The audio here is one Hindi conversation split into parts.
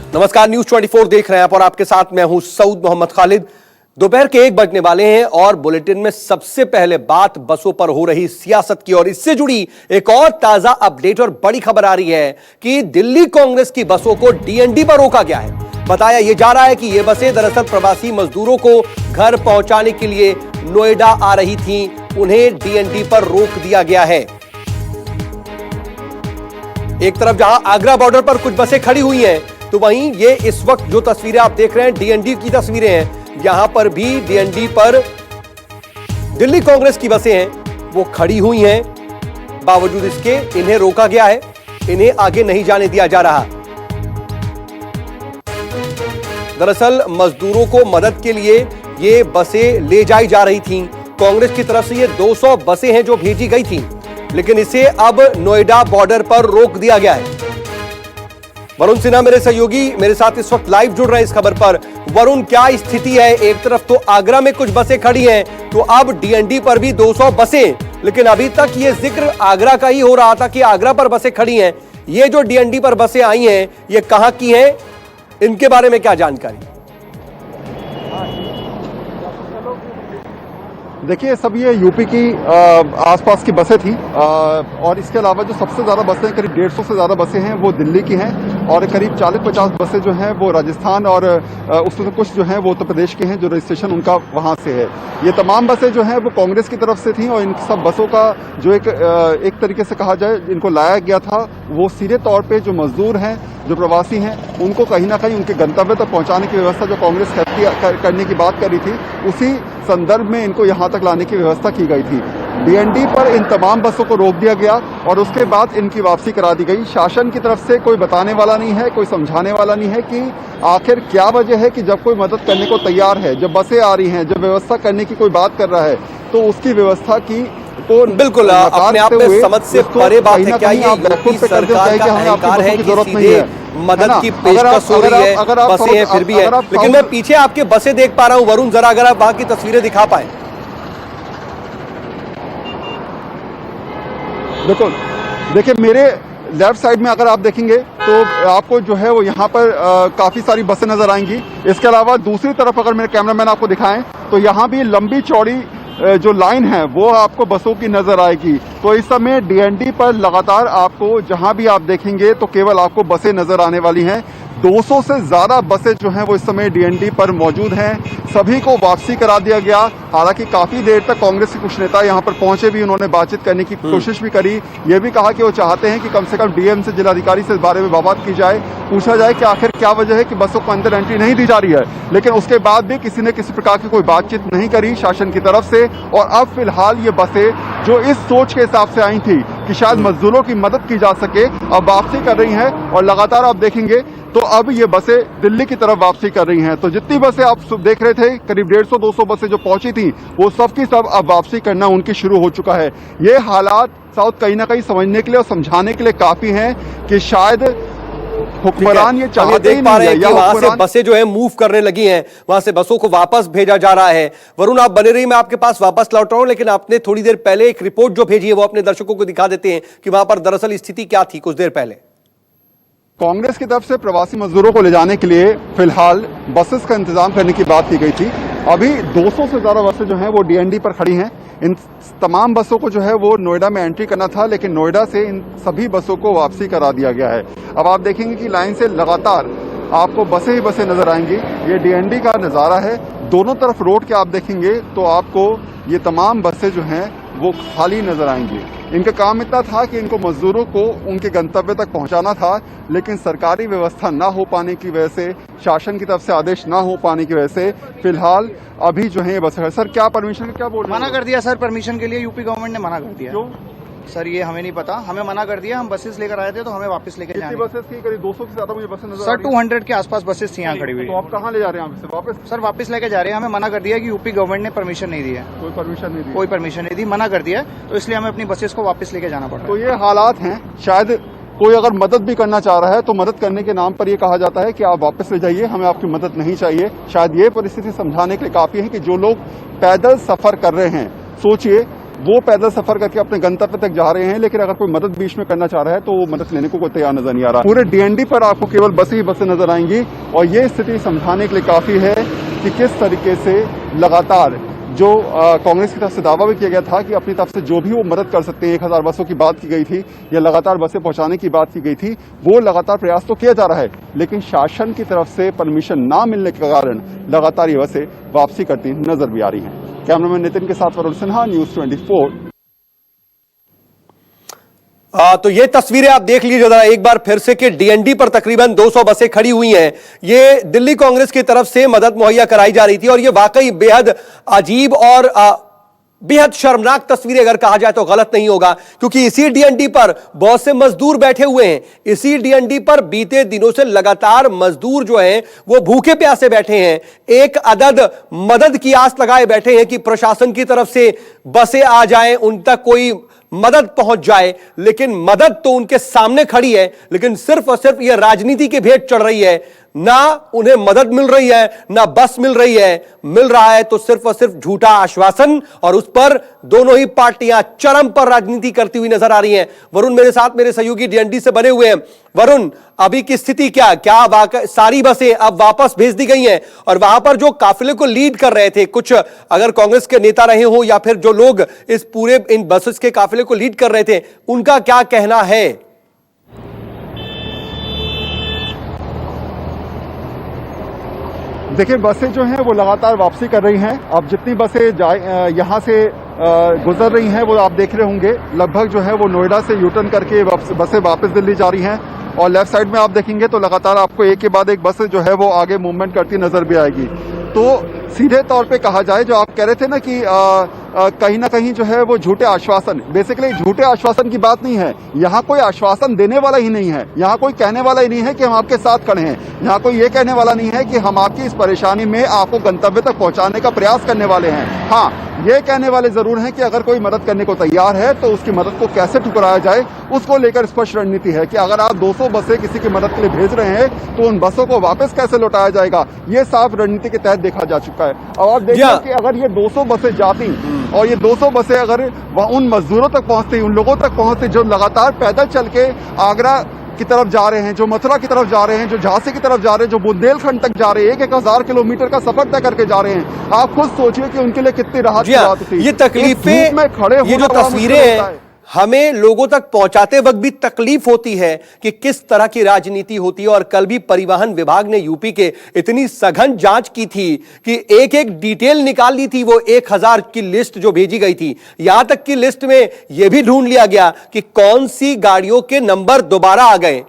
नमस्कार, न्यूज 24 देख रहे हैं आप और आपके साथ मैं हूं सऊद मोहम्मद खालिद। दोपहर के 1 बजने वाले हैं और बुलेटिन में सबसे पहले बात बसों पर हो रही सियासत की और इससे जुड़ी एक और ताजा अपडेट और बड़ी खबर आ रही है कि दिल्ली कांग्रेस की बसों को डीएनडी पर रोका गया है। बताया यह जा रहा है कि ये बसें दरअसल प्रवासी मजदूरों को घर पहुंचाने के लिए नोएडा आ रही थी, उन्हें डीएनडी पर रोक दिया गया है। एक तरफ जहां आगरा बॉर्डर पर कुछ बसें खड़ी हुई हैं, तो वहीं ये इस वक्त जो तस्वीरें आप देख रहे हैं डीएनडी की तस्वीरें हैं। यहां पर भी डीएनडी पर दिल्ली कांग्रेस की बसें हैं, वो खड़ी हुई हैं। बावजूद इसके इन्हें रोका गया है, इन्हें आगे नहीं जाने दिया जा रहा। दरअसल मजदूरों को मदद के लिए ये बसें ले जाई जा रही थीं। कांग्रेस की तरफ से ये 200 बसें हैं जो भेजी गई थीं, लेकिन इसे अब नोएडा बॉर्डर पर रोक दिया गया है। वरुण सिन्हा मेरे सहयोगी मेरे साथ इस वक्त लाइव जुड़ रहे हैं इस खबर पर। वरुण, क्या स्थिति है? एक तरफ तो आगरा में कुछ बसें खड़ी हैं, तो अब डीएनडी पर भी 200 बसें, लेकिन अभी तक ये जिक्र आगरा का ही हो रहा था कि आगरा पर बसें खड़ी हैं। ये जो डीएनडी पर बसें आई हैं, ये कहां की हैं? इनके बारे में क्या जानकारी? देखिए, सब ये यूपी की आसपास की बसें थी और इसके अलावा जो सबसे ज़्यादा बसें, करीब 150 से ज़्यादा बसें हैं वो दिल्ली की हैं और करीब 40-50 बसें जो हैं वो राजस्थान और उसमें कुछ जो हैं वो उत्तर प्रदेश के हैं, जो रजिस्ट्रेशन उनका वहाँ से है। ये तमाम बसें जो हैं वो कांग्रेस की तरफ से थीं और इन सब बसों का जो एक तरीके से कहा जाए इनको लाया गया था, वो सीधे तौर पर जो मजदूर हैं, जो प्रवासी हैं, उनको कहीं ना कहीं उनके गंतव्य तक पहुँचाने की व्यवस्था जो कांग्रेस करने की बात कर रही थी, उसी संदर्भ में इनको यहाँ तक लाने की व्यवस्था की गई थी। डीएनडी पर इन तमाम बसों को रोक दिया गया और उसके बाद इनकी वापसी करा दी गई। शासन की तरफ से कोई बताने वाला नहीं है, कोई समझाने वाला नहीं है कि आखिर क्या वजह है कि जब कोई मदद करने को तैयार है, जब बसें आ रही हैं, जब व्यवस्था करने की कोई बात कर रहा है, तो उसकी व्यवस्था की तो बिल्कुल अपने आप में समझ से परे बात है। क्या ये यूपी सरकार का अहंकार है कि सीधे मदद की पेशकश हो रही है, बसें हैं फिर भी है? लेकिन मैं पीछे आपके बसें देख पा रहा हूं वरुण, जरा अगर आप वहां की तस्वीरें दिखा पाए। बिल्कुल, देखिए मेरे लेफ्ट साइड में अगर आप देखेंगे तो आपको जो है वो यहाँ पर काफी सारी बसें नजर आएंगी। इसके अलावा दूसरी तरफ अगर मेरे कैमरामैन आपको दिखाएं तो यहाँ भी लंबी चौड़ी जो लाइन है वो आपको बसों की नजर आएगी। तो इस समय डीएनडी पर लगातार आपको जहां भी आप देखेंगे तो केवल आपको बसें नजर आने वाली हैं। 200 से ज्यादा बसें जो हैं वो इस समय डीएनडी पर मौजूद हैं। सभी को वापसी करा दिया गया। हालांकि काफी देर तक कांग्रेस के कुछ नेता यहां पर पहुंचे भी, उन्होंने बातचीत करने की कोशिश भी करी। ये भी कहा कि वो चाहते हैं कि कम से कम डीएम से, जिलाधिकारी से इस बारे में बात की जाए, पूछा जाए कि आखिर क्या वजह है कि बसों को अंदर एंट्री नहीं दी जा रही है। लेकिन उसके बाद भी किसी ने किसी प्रकार की कोई बातचीत नहीं करी शासन की तरफ से। और अब फिलहाल ये बसें जो इस सोच के हिसाब से आई थी कि शायद मजदूरों की मदद की जा सके, अब वापसी कर रही हैं और लगातार आप देखेंगे तो अब ये बसें दिल्ली की तरफ वापसी कर रही हैं। तो जितनी बसें आप देख रहे थे, करीब 150-200 बसें जो पहुंची थी, वो सब की सब अब वापसी करना उनकी शुरू हो चुका है। ये हालात साउथ कहीं ना कहीं समझने के लिए और समझाने के लिए काफी हैं कि शायद हुक्मरान ये चाहते ही नहीं है, या वहां से बसें जो है मूव करने लगी हैं, वहां से बसों को वापस भेजा जा रहा है। वरुण, आप बने रहिए, मैं आपके पास वापस लौट रहा हूं, लेकिन आपने थोड़ी देर पहले एक रिपोर्ट जो भेजी है वो अपने दर्शकों को दिखा देते हैं कि वहां पर दरअसल स्थिति क्या थी कुछ देर पहले। कांग्रेस की तरफ से प्रवासी मजदूरों को ले जाने के लिए फिलहाल बसेस का इंतजाम करने की बात की गई थी। अभी 200 से ज्यादा बसें जो हैं वो डीएनडी पर खड़ी हैं। इन तमाम बसों को जो है वो नोएडा में एंट्री करना था, लेकिन नोएडा से इन सभी बसों को वापसी करा दिया गया है। अब आप देखेंगे कि लाइन से लगातार आपको बसें ही बसें नजर आएंगी। ये डीएनडी का नजारा है। दोनों तरफ रोड के आप देखेंगे तो आपको ये तमाम बसें जो हैं वो खाली नजर आएंगी। इनका काम इतना था कि इनको मजदूरों को उनके गंतव्य तक पहुंचाना था, लेकिन सरकारी व्यवस्था ना हो पाने की वजह से, शासन की तरफ से आदेश ना हो पाने की वजह से फिलहाल अभी जो है ये बसें। सर, क्या परमिशन, क्या बोल रहे हैं? मना कर दिया सर, परमिशन के लिए यूपी गवर्नमेंट ने मना कर दिया। क्यों सर? ये हमें नहीं पता, हमें मना कर दिया। हम बसेस लेकर आए थे तो हमें वापस लेके जाना। बसेस की करीब 200 से ज्यादा मुझे बसें नजर सर 200 के आसपास बसेस थी यहाँ खड़ी हुई। तो आप कहाँ ले जा रहे हैं वापस? सर वापस लेके जा रहे हैं। हमें मना कर दिया कि यूपी गवर्नमेंट ने परमिशन नहीं दी है। कोई परमिशन नहीं दी? कोई परमिशन नहीं दी, मना कर दिया, तो इसलिए हमें अपनी बसेस को वापस लेके जाना पड़ा। तो ये हालात हैं। शायद कोई अगर मदद भी करना चाह रहा है तो मदद करने के नाम पर यह कहा जाता है कि आप वापस ले जाइए, हमें आपकी मदद नहीं चाहिए। शायद ये परिस्थिति समझाने के लिए काफी है कि जो लोग पैदल सफर कर रहे हैं, सोचिए वो पैदल सफर करके अपने गंतव्य तक जा रहे हैं, लेकिन अगर कोई मदद बीच में करना चाह रहा है तो वो मदद लेने को कोई तैयार नजर नहीं आ रहा। पूरे डीएनडी पर आपको केवल बसें ही बसें नजर आएंगी और ये स्थिति समझाने के लिए काफी है कि किस तरीके से लगातार जो कांग्रेस की तरफ से दावा भी किया गया था कि अपनी तरफ से जो भी वो मदद कर सकते हैं, 1000 बसों की बात की गई थी या लगातार बसें पहुंचाने की बात की गई थी, वो लगातार प्रयास तो किया जा रहा है, लेकिन शासन की तरफ से परमिशन ना मिलने के कारण लगातार ये बसें वापसी करती नजर भी आ रही हैं। कैमरामैन नितिन के साथ वरुण सिन्हा, न्यूज 24। तो ये तस्वीरें आप देख लीजिए जरा एक बार फिर से कि डीएनडी पर तकरीबन 200 बसें खड़ी हुई हैं। ये दिल्ली कांग्रेस की तरफ से मदद मुहैया कराई जा रही थी और ये वाकई बेहद अजीब और बेहद शर्मनाक तस्वीरें अगर कहा जाए तो गलत नहीं होगा, क्योंकि इसी डीएनडी पर बहुत से मजदूर बैठे हुए हैं। इसी डीएनडी पर बीते दिनों से लगातार मजदूर जो हैं वो भूखे प्यासे बैठे हैं, एक अदद मदद की आस लगाए बैठे हैं कि प्रशासन की तरफ से बसें आ जाएं, उन तक कोई मदद पहुंच जाए। लेकिन मदद तो उनके सामने खड़ी है, लेकिन सिर्फ और सिर्फ यह राजनीति की भेंट चढ़ रही है। ना उन्हें मदद मिल रही है, ना बस मिल रही है, मिल रहा है तो सिर्फ और सिर्फ झूठा आश्वासन, और उस पर दोनों ही पार्टियां चरम पर राजनीति करती हुई नजर आ रही हैं। वरुण मेरे साथ, मेरे सहयोगी डीएनडी से बने हुए हैं। वरुण, अभी की स्थिति क्या सारी बसें अब वापस भेज दी गई हैं? और वहां पर जो काफिले को लीड कर रहे थे, कुछ अगर कांग्रेस के नेता रहे हो या फिर जो लोग इस पूरे इन बसेस के काफिले को लीड कर रहे थे, उनका क्या कहना है? देखिए, बसें जो हैं वो लगातार वापसी कर रही हैं। अब जितनी बसें यहाँ से गुजर रही हैं वो आप देख रहे होंगे, लगभग जो है वो नोएडा से यूटर्न करके बसें वापस दिल्ली जा रही हैं। और लेफ्ट साइड में आप देखेंगे तो लगातार आपको एक के बाद एक बसें जो है वो आगे मूवमेंट करती नजर भी आएगी। तो सीधे तौर पे कहा जाए, जो आप कह रहे थे ना कि कहीं ना कहीं जो है वो झूठे आश्वासन, बेसिकली झूठे आश्वासन की बात नहीं है। यहाँ कोई आश्वासन देने वाला ही नहीं है, यहाँ कोई कहने वाला ही नहीं है कि हम आपके साथ खड़े हैं, यहाँ कोई ये कहने वाला नहीं है कि हम आपकी इस परेशानी में आपको गंतव्य तक पहुंचाने का प्रयास करने वाले हैं। हाँ, ये कहने वाले जरूर हैं कि अगर कोई मदद करने को तैयार है तो उसकी मदद को कैसे ठुकराया जाए, उसको लेकर स्पष्ट रणनीति है कि अगर आप 200 बसें किसी की मदद के लिए भेज रहे हैं तो उन बसों को वापस कैसे लौटाया जाएगा, ये साफ रणनीति के तहत देखा जा चुका है। अब आप देखिए कि अगर ये 200 बसें जाती और ये 200 बसें अगर उन मजदूरों तक पहुंचती, उन लोगों तक पहुंचती जो लगातार पैदल चल के आगरा की तरफ जा रहे हैं, जो मथुरा की तरफ जा रहे हैं, जो झांसी की तरफ जा रहे हैं, जो बुंदेलखंड तक जा रहे हैं, 1000 किलोमीटर का सफर तय करके जा रहे हैं, आप खुद सोचिए कि उनके लिए कितनी राहत की बात थी। ये तकलीफें में खड़े, ये जो तस्वीरें हैं, हमें लोगों तक पहुंचाते वक्त भी तकलीफ होती है कि किस तरह की राजनीति होती है। और कल भी परिवहन विभाग ने यूपी के इतनी सघन जांच की थी कि एक एक डिटेल निकाल ली थी। वो 1000 की लिस्ट जो भेजी गई थी, यहां तक की लिस्ट में यह भी ढूंढ लिया गया कि कौन सी गाड़ियों के नंबर दोबारा आ गए।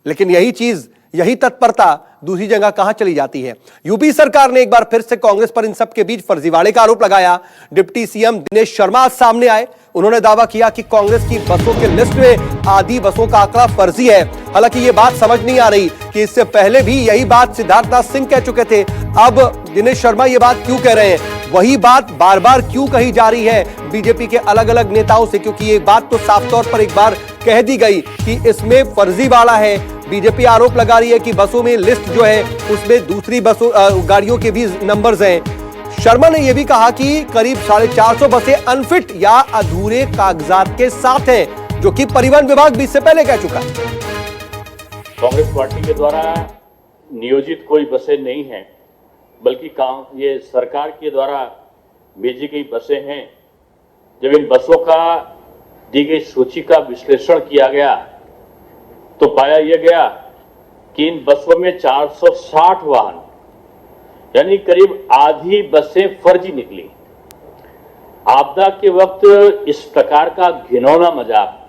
लेकिन यही चीज, यही तत्परता दूसरी जगह कहां चली जाती है। यूपी सरकार ने एक बार फिर से कांग्रेस पर इन सब के बीच फर्जीवाड़े का आरोप लगाया। डिप्टी सीएम दिनेश शर्मा आज सामने आए, उन्होंने दावा किया कि कांग्रेस की बसों के लिस्ट में आधी बसों का आंकड़ा फर्जी है। हालांकि यह बात समझ नहीं आ रही कि इससे पहले भी यही बात सिद्धार्थनाथ सिंह कह चुके थे। अब दिनेश शर्मा यह बात क्यों कह रहे हैं, वही बात बार बार क्यों कही जा रही है बीजेपी के अलग अलग नेताओं से, क्योंकि ये बात तो साफ तौर पर एक बार कह दी गई कि इसमें फर्जीवाड़ा है। बीजेपी आरोप लगा रही है कि बसों में लिस्ट जो है उसमें दूसरी बसों गाड़ियों के भी नंबर्स हैं। शर्मा ने यह भी कहा कि करीब 450 बसें अनफिट या अधूरे कागजात के साथ हैं, जो कि परिवहन विभाग भी इससे पहले कह चुका है। कांग्रेस पार्टी के द्वारा नियोजित कोई बसें नहीं हैं, बल्कि ये सरकार के द्वारा भेजी गई बसें हैं। जब इन बसों का दी गई सूची का विश्लेषण किया गया तो पाया यह गया कि इन बसों में 460 वाहन, यानी करीब आधी बसें फर्जी निकली। आपदा के वक्त इस प्रकार का घिनौना मजाक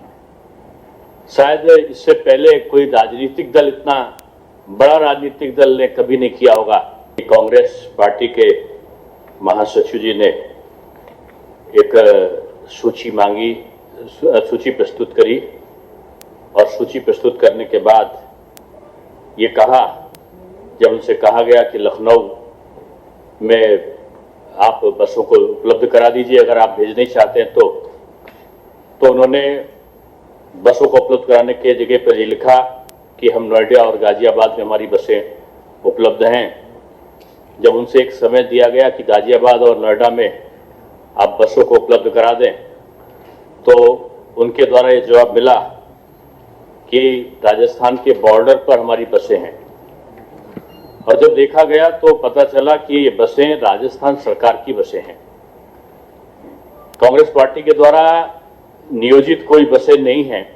शायद इससे पहले कोई राजनीतिक दल, इतना बड़ा राजनीतिक दल ने कभी नहीं किया होगा। कांग्रेस पार्टी के महासचिव जी ने एक सूची मांगी, सूची प्रस्तुत करी और सूची प्रस्तुत करने के बाद ये कहा, जब उनसे कहा गया कि लखनऊ में आप बसों को उपलब्ध करा दीजिए अगर आप भेज नहीं चाहते हैं तो उन्होंने बसों को उपलब्ध कराने के जगह पर ये लिखा कि हम नोएडा और गाजियाबाद में हमारी बसें उपलब्ध हैं। जब उनसे एक समय दिया गया कि गाजियाबाद और नोएडा में आप बसों को उपलब्ध करा दें तो उनके द्वारा ये जवाब मिला कि राजस्थान के बॉर्डर पर हमारी बसें हैं, और जब देखा गया तो पता चला कि ये बसें राजस्थान सरकार की बसें हैं। कांग्रेस पार्टी के द्वारा नियोजित कोई बसें नहीं हैं,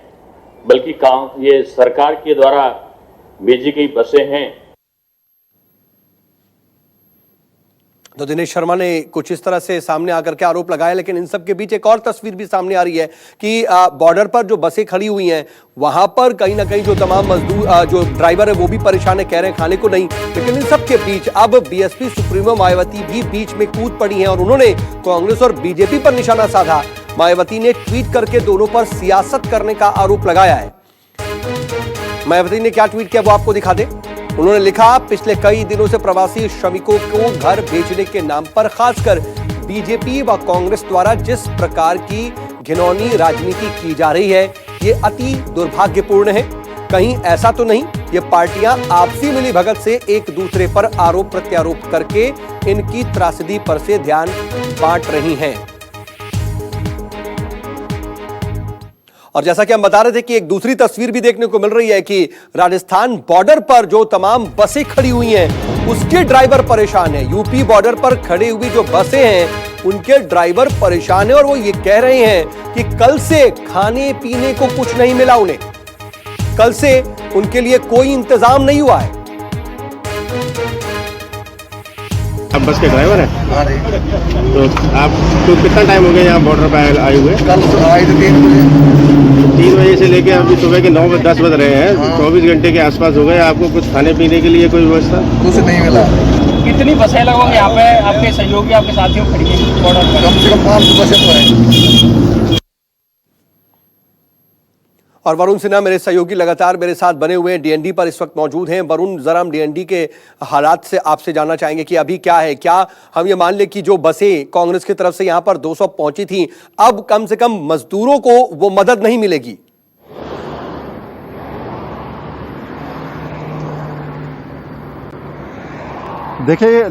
बल्कि ये सरकार के द्वारा भेजी गई बसें हैं। तो दिनेश शर्मा ने कुछ इस तरह से सामने आकर के आरोप लगाया, लेकिन इन सब के बीच एक और तस्वीर भी सामने आ रही है कि बॉर्डर पर जो बसें खड़ी हुई हैं वहां पर कहीं ना कहीं जो तमाम मजदूर जो ड्राइवर है वो भी परेशान है, कह रहे हैं खाने को नहीं। लेकिन इन सब के बीच अब बीएसपी सुप्रीमो मायावती भी बीच में कूद पड़ी हैं और उन्होंने कांग्रेस और बीजेपी पर निशाना साधा। मायावती ने ट्वीट करके दोनों पर सियासत करने का आरोप लगाया है। मायावती ने क्या ट्वीट किया वो आपको दिखा दे। उन्होंने लिखा, पिछले कई दिनों से प्रवासी श्रमिकों को घर भेजने के नाम पर खासकर बीजेपी व कांग्रेस द्वारा जिस प्रकार की घिनौनी राजनीति की जा रही है ये अति दुर्भाग्यपूर्ण है। कहीं ऐसा तो नहीं ये पार्टियां आपसी मिलीभगत से एक दूसरे पर आरोप प्रत्यारोप करके इनकी त्रासदी पर से ध्यान बांट रही हैं। और जैसा कि हम बता रहे थे कि एक दूसरी तस्वीर भी देखने को मिल रही है कि राजस्थान बॉर्डर पर जो तमाम बसें खड़ी हुई हैं उसके ड्राइवर परेशान हैं। यूपी बॉर्डर पर खड़ी हुई जो बसें हैं उनके ड्राइवर परेशान हैं और वो ये कह रहे हैं कि कल से खाने पीने को कुछ नहीं मिला उन्हें, कल से उनके लिए कोई इंतजाम नहीं हुआ है। आप बस के ड्राइवर हैं? हाँ जी। तो आपको कितना टाइम हो गया यहाँ बॉर्डर पर आए हुए? कल आए थे 3 बजे। 3 बजे से लेके अभी सुबह के 9-10 बज रहे हैं। हाँ। 24 घंटे के आसपास हो गए। आपको कुछ खाने पीने के लिए कोई व्यवस्था कुछ नहीं मिला। कितनी बसें लगभग यहाँ पे आपके सहयोगी आपके साथियों खड़ी हैं बॉर्डर पर? कम से कम 500 बसें तो हैं। और वरुण सिन्हा मेरे सहयोगी लगातार मेरे साथ बने हुए हैं, डीएनडी पर इस वक्त मौजूद हैं। वरुण, जरा हम डीएनडी के हालात से आपसे जानना चाहेंगे कि अभी क्या है। क्या हम ये मान लें कि जो बसें कांग्रेस की तरफ से यहां पर 200 पहुंची थी, अब कम से कम मजदूरों को वो मदद नहीं मिलेगी? देखिए,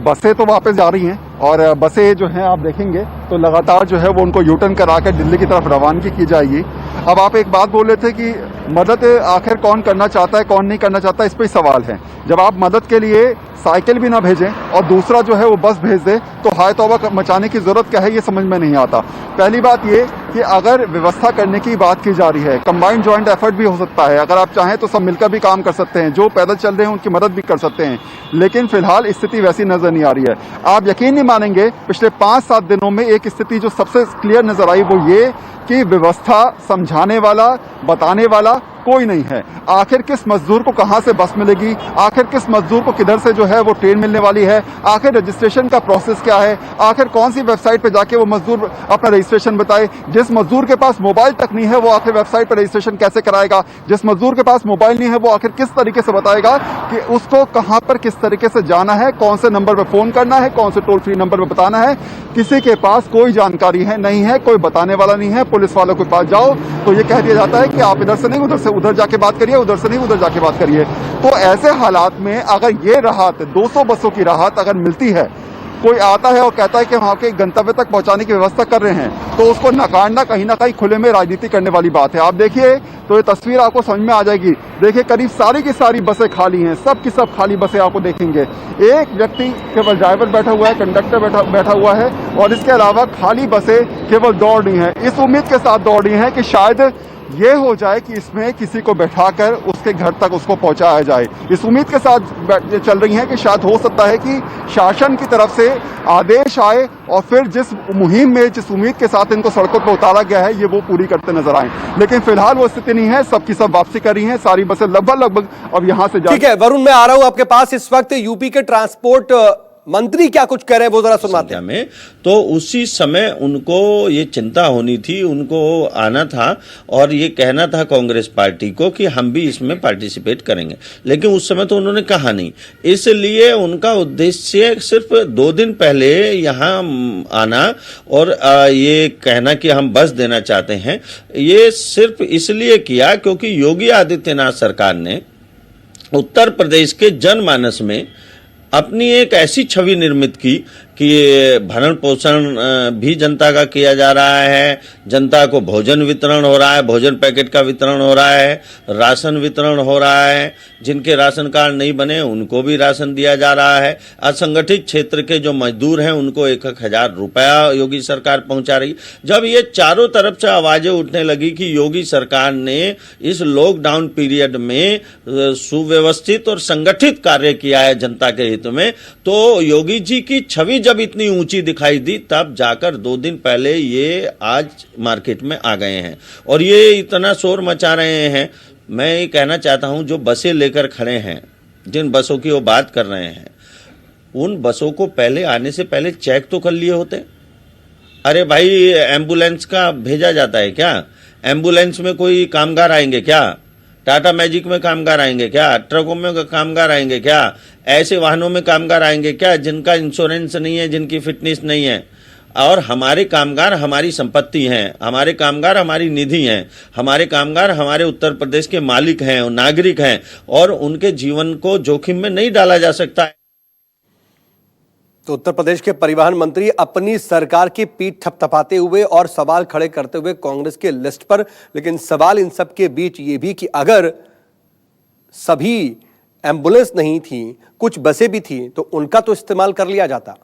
बसें तो वापस जा रही हैं और बसें जो हैं आप देखेंगे तो लगातार जो है वो उनको यूटर्न करा कर दिल्ली की तरफ रवानगी की जाएगी। अब आप एक बात बोल रहे थे कि मदद आखिर कौन करना चाहता है कौन नहीं करना चाहता, इस पर सवाल है। जब आप मदद के लिए साइकिल भी ना भेजें और दूसरा जो है वो बस भेज दे तो हाय तौबा मचाने की जरूरत क्या है, ये समझ में नहीं आता। पहली बात ये कि अगर व्यवस्था करने की बात की जा रही है, कंबाइंड जॉइंट एफर्ट भी हो सकता है। अगर आप चाहें तो सब मिलकर भी काम कर सकते हैं, जो पैदल चल रहे हैं उनकी मदद भी कर सकते हैं, लेकिन फिलहाल स्थिति वैसी नजर नहीं आ रही है। आप यकीन नहीं मानेंगे, पिछले 5-7 दिनों में एक स्थिति जो सबसे क्लियर नजर आई वो ये कि व्यवस्था समझाने वाला बताने वाला कोई नहीं है। आखिर किस मजदूर को कहां से बस मिलेगी, आखिर किस मजदूर को किधर से जो है वो ट्रेन मिलने वाली है, आखिर रजिस्ट्रेशन का प्रोसेस क्या है, आखिर कौन सी वेबसाइट पे जाके वो मजदूर अपना रजिस्ट्रेशन बताए। जिस मजदूर के पास मोबाइल तक नहीं है वो आखिर वेबसाइट पर रजिस्ट्रेशन कैसे कराएगा, जिस मजदूर के पास मोबाइल नहीं है वो आखिर किस तरीके से बताएगा कि उसको कहां पर किस तरीके से जाना है, कौन से नंबर पर फोन करना है, कौन से टोल फ्री नंबर पर बताना है। किसी के पास कोई जानकारी है नहीं है, कोई बताने वाला नहीं है। पुलिस वालों के पास जाओ तो ये कह दिया जाता है कि आप इधर से नहीं उधर से उधर जाके बात करिए, उधर से नहीं उधर जाके बात करिए। तो ऐसे हालात में अगर ये राहत 200 बसों की राहत अगर मिलती है, कोई आता है और कहता है कि हम आपके गंतव्य तक पहुंचाने की व्यवस्था कर रहे हैं, तो उसको नकारना कहीं ना कहीं खुले में राजनीति करने वाली बात है। आप देखिए तो ये तस्वीर आपको समझ में आ जाएगी। देखिए करीब सारी की सारी बसें खाली हैं, सब की सब खाली बसें आपको देखेंगे। एक व्यक्ति केवल ड्राइवर बैठा हुआ है, कंडक्टर बैठा हुआ है और इसके अलावा खाली बसें केवल दौड़ रही हैं। इस उम्मीद के साथ दौड़ रही हैं कि शायद ये हो जाए कि इसमें किसी को बैठाकर उसके घर तक उसको पहुंचाया जाए। इस उम्मीद के साथ चल रही हैं कि शायद हो सकता है कि शासन की तरफ से आदेश आए और फिर जिस मुहिम में जिस उम्मीद के साथ इनको सड़कों पर उतारा गया है ये वो पूरी करते नजर आए। लेकिन फिलहाल वो स्थिति नहीं है, सबकी सब वापसी कर रही हैं, सारी बसें लगभग अब यहां से। ठीक है वरुण, मैं आ रहा हूं आपके पास। इस वक्त यूपी के ट्रांसपोर्ट मंत्री क्या कुछ कह रहे हैं वो जरा सुनवाते हैं। में तो उसी समय उनको ये चिंता होनी थी, उनको आना था और ये कहना था कांग्रेस पार्टी को कि हम भी इसमें पार्टिसिपेट करेंगे, लेकिन उस समय तो उन्होंने कहा नहीं। इसलिए उनका उद्देश्य सिर्फ 2 दिन पहले यहाँ आना और ये कहना कि हम बस देना चाहते हैं, ये सिर्फ इसलिए किया क्योंकि योगी आदित्यनाथ सरकार ने उत्तर प्रदेश के जनमानस में अपनी एक ऐसी छवि निर्मित की कि भरण पोषण भी जनता का किया जा रहा है, जनता को भोजन वितरण हो रहा है, भोजन पैकेट का वितरण हो रहा है, राशन वितरण हो रहा है, जिनके राशन कार्ड नहीं बने उनको भी राशन दिया जा रहा है। असंगठित क्षेत्र के जो मजदूर हैं उनको 1,000 रुपया योगी सरकार पहुंचा रही। जब ये चारों तरफ से आवाजें उठने लगी कि योगी सरकार ने इस लॉकडाउन पीरियड में सुव्यवस्थित और संगठित कार्य किया है जनता के हित में, तो योगी जी की छवि जब इतनी ऊंची दिखाई दी तब जाकर 2 दिन पहले ये आज मार्केट में आ गए हैं और ये इतना शोर मचा रहे हैं। मैं ये कहना चाहता हूं, जो बसें लेकर खड़े हैं, जिन बसों की वो बात कर रहे हैं, उन बसों को पहले आने से पहले चेक तो कर लिए होते। अरे भाई, एम्बुलेंस का भेजा जाता है क्या? एम्बुलेंस में कोई कामगार आएंगे क्या? टाटा मैजिक में कामगार आएंगे क्या? ट्रकों में कामगार आएंगे क्या? ऐसे वाहनों में कामगार आएंगे क्या जिनका इंश्योरेंस नहीं है, जिनकी फिटनेस नहीं है? और हमारे कामगार हमारी संपत्ति हैं, हमारे कामगार हमारी निधि हैं, हमारे कामगार हमारे उत्तर प्रदेश के मालिक हैं, नागरिक हैं और उनके जीवन को जोखिम में नहीं डाला जा सकता है। तो उत्तर प्रदेश के परिवहन मंत्री अपनी सरकार की पीठ थपथपाते हुए और सवाल खड़े करते हुए कांग्रेस के लिस्ट पर, लेकिन सवाल इन सब के बीच ये भी कि अगर सभी एम्बुलेंस नहीं थी, कुछ बसें भी थी, तो उनका तो इस्तेमाल कर लिया जाता।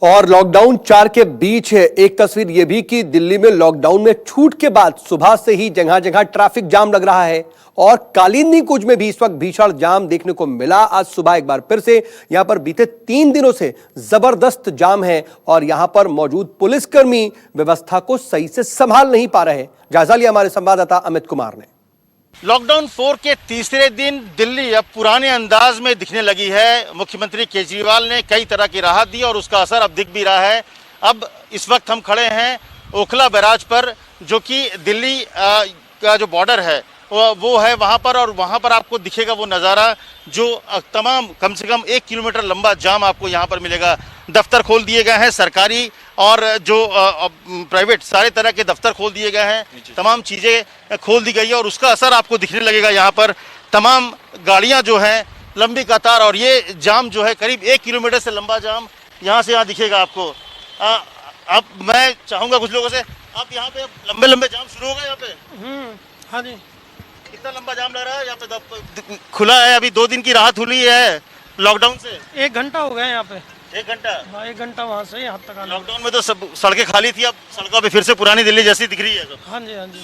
और लॉकडाउन 4 के बीच है एक तस्वीर यह भी कि दिल्ली में लॉकडाउन में छूट के बाद सुबह से ही जगह जगह ट्रैफिक जाम लग रहा है और कालिंदी कुंज में भी इस वक्त भीषण जाम देखने को मिला। आज सुबह एक बार फिर से यहां पर बीते 3 दिनों से जबरदस्त जाम है और यहां पर मौजूद पुलिसकर्मी व्यवस्था को सही से संभाल नहीं पा रहे। जायजा लिया हमारे संवाददाता अमित कुमार ने। लॉकडाउन 4 के तीसरे दिन दिल्ली अब पुराने अंदाज में दिखने लगी है। मुख्यमंत्री केजरीवाल ने कई तरह की राहत दी और उसका असर अब दिख भी रहा है। अब इस वक्त हम खड़े हैं ओखला बैराज पर, जो कि दिल्ली का जो बॉर्डर है वो है वहाँ पर, और वहाँ पर आपको दिखेगा वो नज़ारा जो तमाम कम से कम 1 किलोमीटर लंबा जाम आपको यहाँ पर मिलेगा। दफ्तर खोल दिए गए हैं, सरकारी और जो प्राइवेट सारे तरह के दफ्तर खोल दिए गए हैं, तमाम चीज़ें खोल दी गई है और उसका असर आपको दिखने लगेगा। यहाँ पर तमाम गाड़ियाँ जो हैं, लंबी कतार, और ये जाम जो है करीब 1 किलोमीटर से लंबा जाम यहाँ से यहाँ दिखेगा आपको। अब मैं चाहूँगा कुछ लोगों से, आप यहाँ पे लंबे लंबे जाम शुरू हो गए यहाँ पे? हाँ जी। कितना लंबा जाम लग रहा है यहाँ पे? खुला है, अभी 2 दिन की राहत हुई है लॉकडाउन से। 1 घंटा हो गया यहाँ पे। 1 घंटा? हाँ, 1 घंटा वहाँ से यहाँ तक। लॉकडाउन में तो सब सड़कें खाली थी, अब सड़कों पे फिर से पुरानी दिल्ली जैसी दिख रही है। हाँ जी, हाँ जी।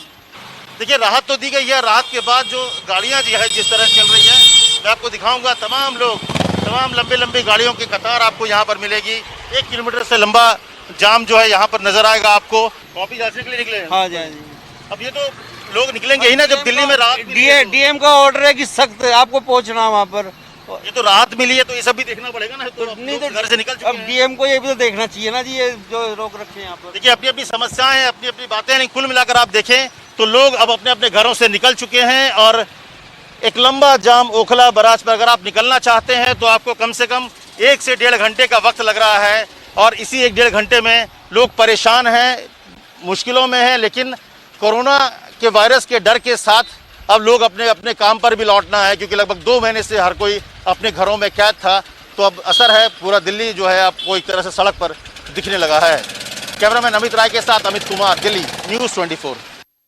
देखिए, राहत तो दी गई है। राहत के बाद जो गाड़ियाँ जो है जिस तरह चल रही है, मैं आपको दिखाऊंगा। तमाम लंबी लंबी गाड़ियों की कतार आपको यहाँ पर मिलेगी। 1 किलोमीटर से लंबा जाम जो है यहाँ पर नजर आएगा आपको। कॉपी जांचने के लिए निकले हैं? हाँ जी, हाँ जी। अब ये तो लोग निकलेंगे ही ना जब दिल्ली में राहत। डीएम का ऑर्डर है कि सख्त आपको पहुंचना वहाँ पर। ये तो राहत मिली है तो ये सब भी देखना पड़ेगा ना। तो नहीं तो घर से निकल चुके हैं। अब डीएम को ये भी तो देखना चाहिए ना जी, ये जो रोक रखे हैं यहाँ पर। देखिए, अपनी अपनी समस्याएं हैं, अपनी अपनी बातें हैं, कुल मिलाकर आप देखें तो लोग अब अपने अपने घरों से निकल चुके हैं और एक लंबा जाम ओखला बैराज पर अगर आप निकलना चाहते हैं तो आपको कम से कम 1 से 1.5 घंटे का वक्त लग रहा है और इसी 1-1.5 घंटे में लोग परेशान हैं, मुश्किलों में हैं। लेकिन कोरोना के वायरस के डर के साथ अब लोग अपने अपने काम पर भी लौटना है, क्योंकि लगभग 2 महीने से हर कोई अपने घरों में कैद था। तो अब असर है, पूरा दिल्ली जो है आपको एक तरह से सड़क पर दिखने लगा है। कैमरामैन अमित राय के साथ अमित कुमार, दिल्ली, न्यूज़ 24।